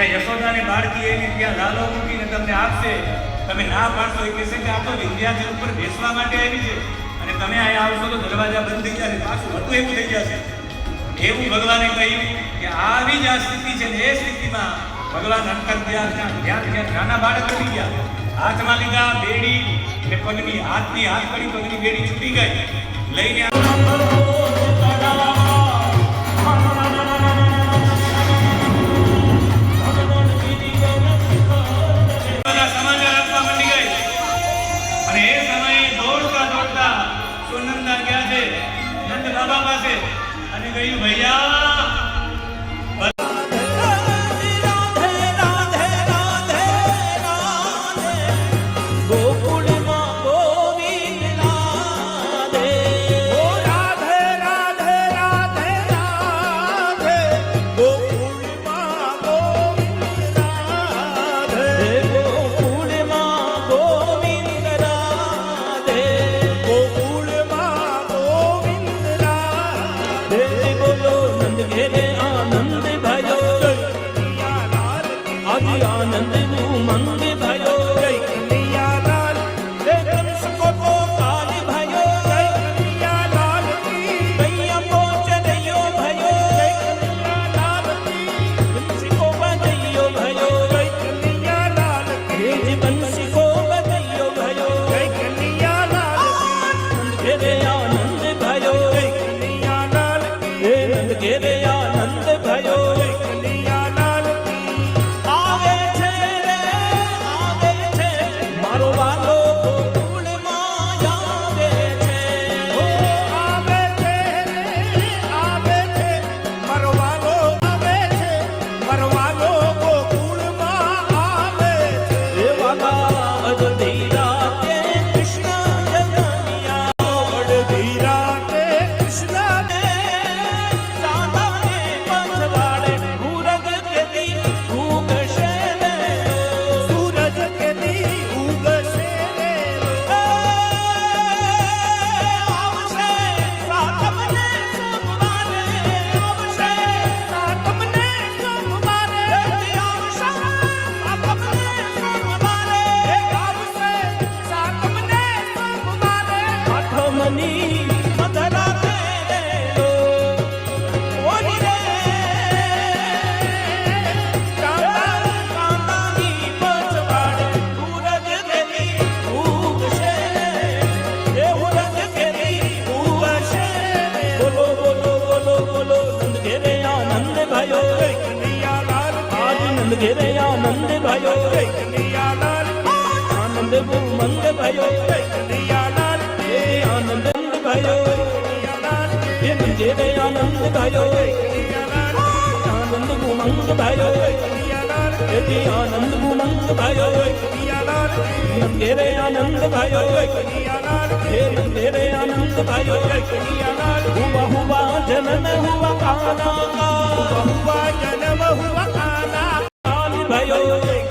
ત્યાં યશોદાની બાળકી એની ત્યાં લાલો મૂકીને તમને આપશે, તમે ના પાડશો એ કહેશે કે આ તો વિંધ્યાચલ ઉપર બેસવા માટે આવી છે અને તમે અહીંયા આવશો તો દરવાજા બંધ થઈ જશે, પાછું હતું એવું થઈ જશે. એવું ભગવાને કહ્યું કે આવી જ આ સ્થિતિ છે ને એ સ્થિતિમાં ભગવાન અંતર ત્યાં નાના બાળક બની ગયા, હાથમાં લીધા બેડી ને પગની હાથની હાથ પડી, પગની બેડી છૂટી ગઈ, લઈને સમાચાર આપવા માંડી ગઈ. અને એ સમયે દોડતા દોડતા સોનંદા ગયા છે નંદ બાબા પાસે અને કહ્યું ભૈયા आनंद उमंग भयो जय कन्हैया लाल, जय कंस को तो काल भयो जय कन्हैया लाल की, भैया पहुंच रहियो भयो जय कन्हैया लाल की, बंसी को बजाइयो भयो जय कन्हैया लाल की, जी बंसी को बजाइयो भयो जय कन्हैया लाल की, नंद के आनंद भयो जय कन्हैया लाल की, नंद के आनंद भयो जय कन्हैया लाल की. आवे छे रे आवे छे मारो वालो गोकुल मां आवे छे, ओ आवे छे रे आवे छे मारो वालो आवे छे, मारो वालो गोकुल मां आवे छे. रे वाला अधीरा के कृष्ण जन्मिया, अधीरा के कृष्ण ने राधा ने पंचवाड़े पूरग के दी उगशे ने, सूरज के दी उगशे ने, आवशे सातम ने सोमवारे, आवशे सातम ने सोमवारे, आवशे सातम ने सोमवारे, आवशे सातम ने सोमवारे, आठमनी मधरा तेरे लो ओनी रे कांदानी पंचवाड़े सूरज तेरी उगशे ने, सूरज तेरी उगशे ने. बोलो बोलो बोलो बोलो नंद घेरे आनंद भयो जय कन्हैया लाल, आज नंद घेरे आनंद भयो जय कन्हैया लाल, आनंद उमंग भयो जय कन्हैया लाल, ये आनंद भयो जय कन्हैया लाल, ये नंद घेरे आनंद भयो जय कन्हैया लाल, आनंद उमंग भयो जय कन्हैया लाल, ये आनंद उमंग भयो जय कन्हैया लाल, नंद घेरे आनंद भयो जय कन्हैया लाल, ये नंद घेरे आनंद भयो जय कन्हैया लाल. हुआ हुआ जन्म हुआ काना का, हुआ हुआ जन्म हुआ काना काल भयो जय